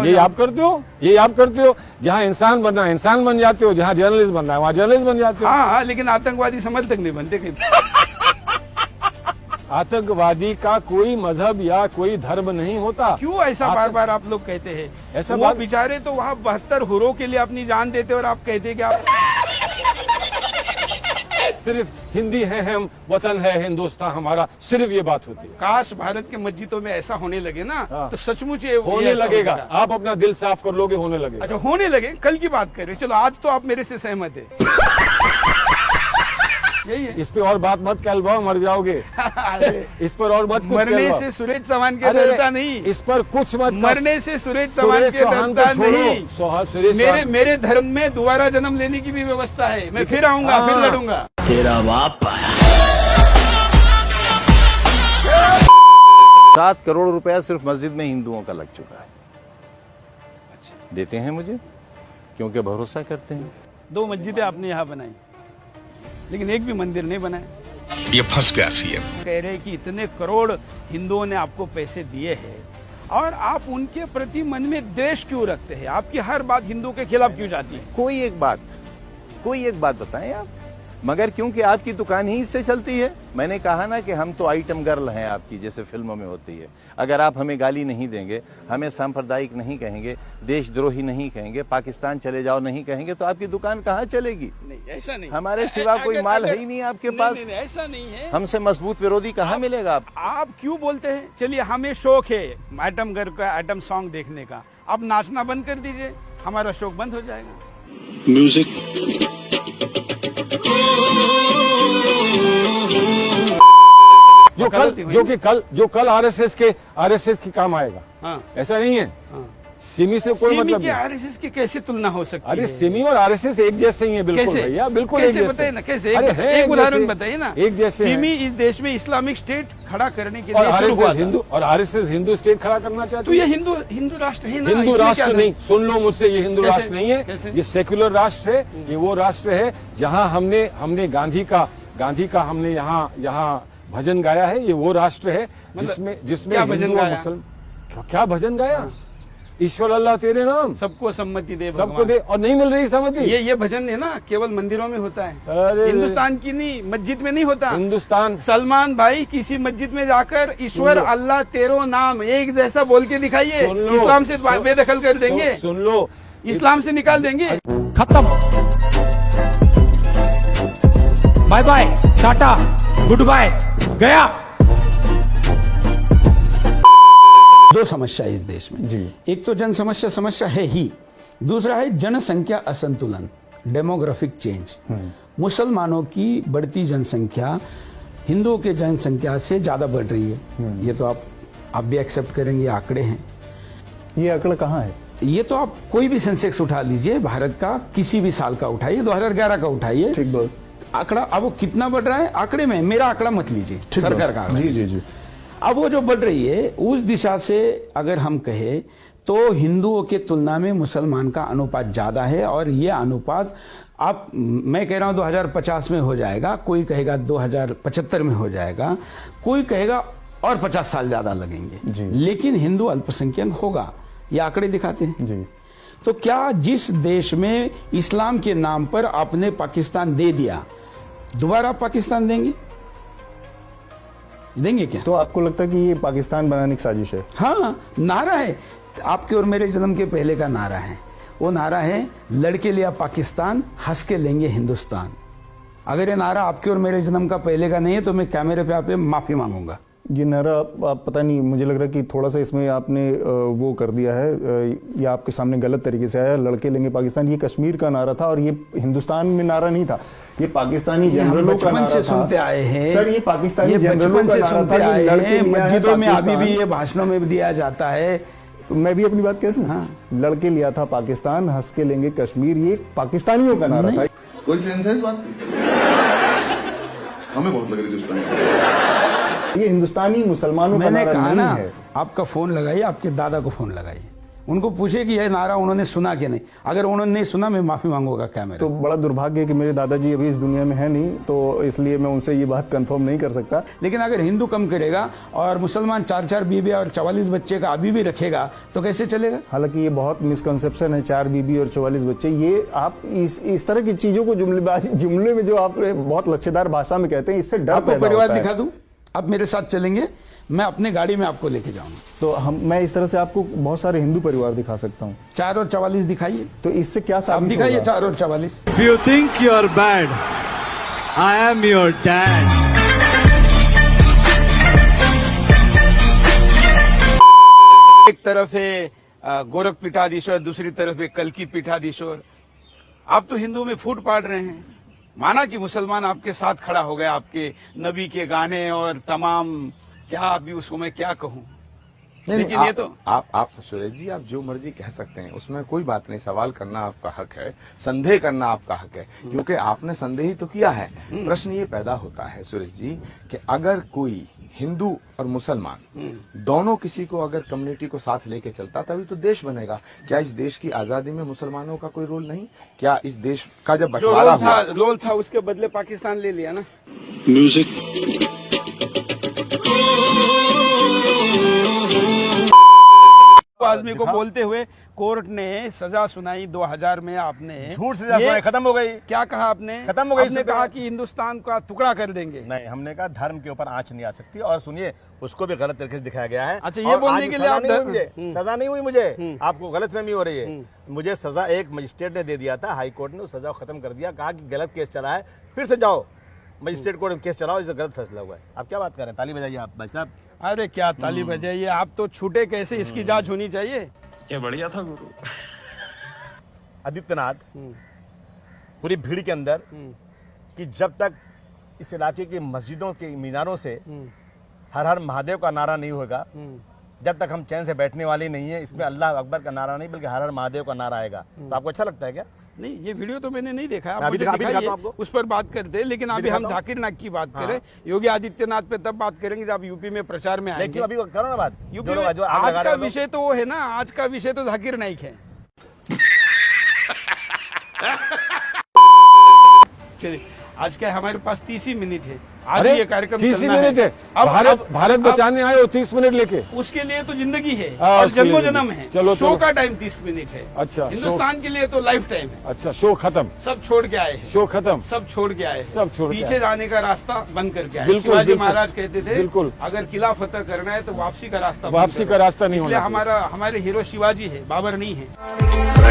ये आप करते हो, ये आप करते हो। जहाँ इंसान बनना है इंसान बन जाते हो, जहाँ जर्नलिस्ट बनना है वहाँ जर्नलिस्ट बन जाते हो। हाँ, लेकिन आतंकवादी समझ तक नहीं बनते कहीं। आतंकवादी का कोई मजहब या कोई धर्म नहीं होता। क्यों ऐसा बार बार आप लोग कहते हैं? ऐसा वो बेचारे तो वहाँ 72 हुरों के लिए अपनी जान देते और आप कहते कि आप सिर्फ हिंदी है हम, वतन है हिंदुस्तान हमारा, सिर्फ ये बात होती है। काश भारत के मस्जिदों में ऐसा होने लगे ना, तो सचमुच होने लगेगा। आप अपना दिल साफ कर लोगे, होने लगेगा। अच्छा, होने लगे। कल की बात कर रहे, चलो आज तो आप मेरे से सहमत है। यही है। इस पे और बात मत कहलवाओ, मर जाओगे। इस पर और मत मरने से सुरेश चौहान के डरता नहीं, इस पर कुछ मत। मरने से सुरेश चौहान के डरता नहीं। मेरे धर्म में दोबारा जन्म लेने की भी व्यवस्था है। मैं फिर आऊंगा, फिर लड़ूंगा। तेरा बाप 7 करोड़ रुपया सिर्फ मस्जिद में हिंदुओं का लग चुका है। देते हैं मुझे क्योंकि भरोसा करते हैं। 2 मस्जिदें आपने यहाँ बनाई, लेकिन एक भी मंदिर नहीं बनाए। ये फंस गया सीएम। कह रहे कि इतने करोड़ हिंदुओं ने आपको पैसे दिए हैं और आप उनके प्रति मन में द्वेष क्यों रखते हैं? आपकी हर बात हिंदू के खिलाफ क्यों जाती है? कोई एक बात बताएं आप। मगर क्योंकि आपकी दुकान ही इससे चलती है। मैंने कहा ना कि हम तो आइटम गर्ल हैं आपकी, जैसे फिल्मों में होती है। अगर आप हमें गाली नहीं देंगे, हमें सांप्रदायिक नहीं कहेंगे, देशद्रोही नहीं कहेंगे, पाकिस्तान चले जाओ नहीं कहेंगे, तो आपकी दुकान कहाँ चलेगी? नहीं, ऐसा नहीं। हमारे सिवा कोई माल है ही नहीं आपके पास। नहीं, ऐसा नहीं है। हमसे मजबूत विरोधी कहाँ मिलेगा? आप क्यों बोलते हैं? चलिए, हमें शौक है आइटम गर्ल का, आइटम सॉन्ग देखने का। आप नाचना बंद कर दीजिए, हमारा शौक बंद हो जाएगा। म्यूजिक जो कल आरएसएस के काम आएगा। हाँ। ऐसा नहीं है। हाँ। सिमी से कोई मतलब नहीं। आरएसएस की कैसे तुलना हो सकती है? अरे सिमी और आरएसएस एक जैसे ही है। बिल्कुल भैया, बिल्कुल एक जैसे। बताइए ना कैसे? एक उदाहरण बताइए ना। एक जैसे सिमी इस देश में इस्लामिक स्टेट खड़ा करने के लिए और आरएसएस हिंदू स्टेट खड़ा करना चाहते। तो ये हिंदू राष्ट्र है ना? हिंदू राष्ट्र नहीं, सुन लो मुझसे, ये हिंदू राष्ट्र नहीं है। ये सेक्युलर राष्ट्र है। ये वो राष्ट्र है जहाँ हमने गांधी का हमने यहाँ भजन गाया है। ये वो राष्ट्र है जिसमें क्या भजन गाया? ईश्वर अल्लाह तेरे नाम, सबको सम्मति दे, सबको दे, और नहीं मिल रही सम्मति। ये भजन है ना, केवल मंदिरों में होता है, हिंदुस्तान की नहीं, मस्जिद में नहीं होता। हिंदुस्तान सलमान भाई किसी मस्जिद में जाकर ईश्वर अल्लाह तेरो नाम एक जैसा बोल के दिखाइए, इस्लाम से बेदखल कर देंगे। सुन लो, इस्लाम से निकाल देंगे। खत्म, bye bye, tata, good bye, गया। 2 समस्या इस देश में जी। एक तो जन समस्या है ही, दूसरा है जनसंख्या असंतुलन, डेमोग्राफिक चेंज। मुसलमानों की बढ़ती जनसंख्या हिंदुओं के जनसंख्या से ज्यादा बढ़ रही है। ये तो आप भी एक्सेप्ट करेंगे, आंकड़े हैं। ये आंकड़ा कहाँ है? ये तो आप कोई भी सेंसेक्स उठा लीजिए, भारत का किसी भी साल का उठाइए, 2011 का उठाइए, ठीक बात। आंकड़ा अब वो कितना बढ़ रहा है आंकड़े में, मेरा आंकड़ा मत लीजिए, सरकार का आंकड़ा। जी। अब वो जो बढ़ रही है उस दिशा से अगर हम कहें तो हिंदुओं के तुलना में मुसलमान का अनुपात ज्यादा है। और ये अनुपात मैं कह रहा हूं 2050 में हो जाएगा, कोई कहेगा 2075 में हो जाएगा, कोई कहेगा और 50 साल ज्यादा लगेंगे, लेकिन हिंदू अल्पसंख्यक होगा, ये आंकड़े दिखाते हैं जी। तो क्या जिस देश में इस्लाम के नाम पर आपने पाकिस्तान दे दिया, दोबारा पाकिस्तान देंगे क्या? तो आपको लगता है कि ये पाकिस्तान बनाने की साजिश है? हाँ, नारा है, आपके और मेरे जन्म के पहले का नारा है। वो नारा है, लड़के लिया पाकिस्तान, हंस के लेंगे हिंदुस्तान। अगर ये नारा आपके और मेरे जन्म का पहले का नहीं है तो मैं कैमरे पे आप माफी मांगूंगा। ये नारा आप पता नहीं, मुझे लग रहा है कि थोड़ा सा इसमें आपने वो कर दिया है, या आपके सामने गलत तरीके से आया। लड़के लेंगे पाकिस्तान, ये कश्मीर का नारा था और ये हिंदुस्तान में नारा नहीं था, ये पाकिस्तानी जनरलों का नारा था। सुनते आए हैं सर, ये पाकिस्तानी जनरलों का नारा था। मस्जिदों में अभी भी ये भाषणों में दिया जाता है। तो मैं भी अपनी बात कहता हूँ। हाँ। लड़के लिया था पाकिस्तान, हंस के लेंगे कश्मीर, ये पाकिस्तानियों का नारा था। कोई सेंस है इस बात? हमें बहुत लग रही थी। ये हिंदुस्तानी मुसलमानों का नारा नहीं है। आपका फोन लगाइए, आपके दादा को फोन लगाइए, उनको पूछे कि यह नारा उन्होंने सुना कि नहीं। अगर उन्होंने नहीं सुना, मैं माफी मांगूंगा कैमरे। तो बड़ा दुर्भाग्य है कि मेरे दादाजी अभी इस दुनिया में है नहीं, तो इसलिए मैं उनसे ये बात कंफर्म नहीं कर सकता। लेकिन अगर हिंदू कम करेगा और मुसलमान 4-4 बीबी और 44 बच्चे का अभी भी रखेगा तो कैसे चलेगा? हालांकि ये बहुत मिसकंसेप्शन है, 4 बीबी और 44 बच्चे। ये आप इस तरह की चीजों को जुमले में जो आप बहुत लच्छेदार भाषा में कहते हैं, इससे डर आपको पैदा परिवार होता है। दिखा दूं? आप मेरे साथ चलेंगे, मैं अपने गाड़ी में आपको लेके जाऊंगा। तो मैं इस तरह से आपको बहुत सारे हिंदू परिवार दिखा सकता हूँ। 4 और 44 दिखाइए। तो इससे क्या आप साबित दिखाइए होगा? 4 और 44। If you think you're bad, I am your dad. एक तरफ है गोरख पीठाधीश्वर, दूसरी तरफ है कल्की पीठाधीश्वर। आप तो हिंदू में फूट पाड़ रहे हैं। माना कि मुसलमान आपके साथ खड़ा हो गया, आपके नबी के गाने और तमाम, क्या अभी उसको मैं क्या कहूं। लेकिन ये तो आप सुरेश जी, आप जो मर्जी कह सकते हैं, उसमें कोई बात नहीं। सवाल करना आपका हक है, संदेह करना आपका हक है, क्योंकि आपने संदेह ही तो किया है। प्रश्न ये पैदा होता है सुरेश जी कि अगर कोई हिंदू और मुसलमान दोनों किसी को अगर कम्युनिटी को साथ लेके चलता, तभी तो देश बनेगा। क्या इस देश की आजादी में मुसलमानों का कोई रोल नहीं? क्या इस देश का जब जो बंटवारा हुआ, रोल था उसके बदले पाकिस्तान ले लिया ना। आदमी को बोलते हुए कोर्ट ने सजा सुनाई 2000 में। आपने झूठ सजा सुनाई, खत्म हो गई। क्या कहा आपने? खत्म हो गई। आपने कहा कि हिंदुस्तान का टुकड़ा कर देंगे। नहीं, हमने कहा धर्म के ऊपर आंच नहीं आ सकती। और सुनिए, उसको भी गलत तरीके से दिखाया गया है। अच्छा, ये बोलने के लिए आप सजा नहीं हुई मुझे, आपको गलतफहमी हो रही है। मुझे सजा एक मजिस्ट्रेट ने दे दिया था, हाई कोर्ट ने उस सजा को खत्म कर दिया, कहा कि गलत केस चला है, फिर से जाओ मजिस्ट्रेट कोर्ट में केस चलाओ, इसे गलत फैसला हुआ है। आप क्या बात कर रहे हैं? ताली बजाइए आप भाई साहब। अरे क्या ताली बजाइए, आप तो छूटे कैसे, इसकी जांच होनी चाहिए। क्या बढ़िया था गुरु। आदित्यनाथ पूरी भीड़ के अंदर कि जब तक इस इलाके की मस्जिदों के मीनारों से हर हर महादेव का नारा नहीं होगा, जब तक हम चैन से बैठने वाले नहीं है। इसमें अल्लाह अकबर का नारा नहीं, बल्कि हर हर महादेव का नारा आएगा। तो आपको अच्छा लगता है क्या? नहीं, ये वीडियो तो मैंने नहीं देखा। आप अभी मुझे दिखाता हूं दिखाइए, उस पर बात करते हैं। लेकिन अभी हम जाकिर नाइक की बात करें। योगी आदित्यनाथ पे तब बात करेंगे जब यूपी में प्रचार में आएंगे। लेकिन अभी करो ना बात। यूपी में आज का विषय तो वो है ना, आज का विषय तो जाकिर नाइक है। चलिए, आज क्या हमारे पास 30 ही मिनट है। आज अरे ये कार्यक्रम 30 चलना मिनट है। भारत बचाने आए हो 30 मिनट लेके। उसके लिए तो जिंदगी है हाँ, और उसके लिए जन्मों जिंदगी। जन्म है। चलो, शो चलो। का टाइम 30 मिनट है। अच्छा, हिंदुस्तान के लिए तो लाइफ टाइम है। अच्छा, शो खत्म। सब छोड़ के आए हैं। शो खत्म। सब छोड़ के आए हैं। सब छोड़ के पीछे आए। जाने का रास्ता बंद करके आए। बिल्कुल, शिवाजी बिल्कुल। महाराज कहते थे, बिल्कुल। अगर किला फतह करना है तो वापसी का रास्ता बंद वापसी करो। का रास्ता नहीं इसलिए होना चाहिए। हमारे हीरो शिवाजी है, बाबर नहीं है।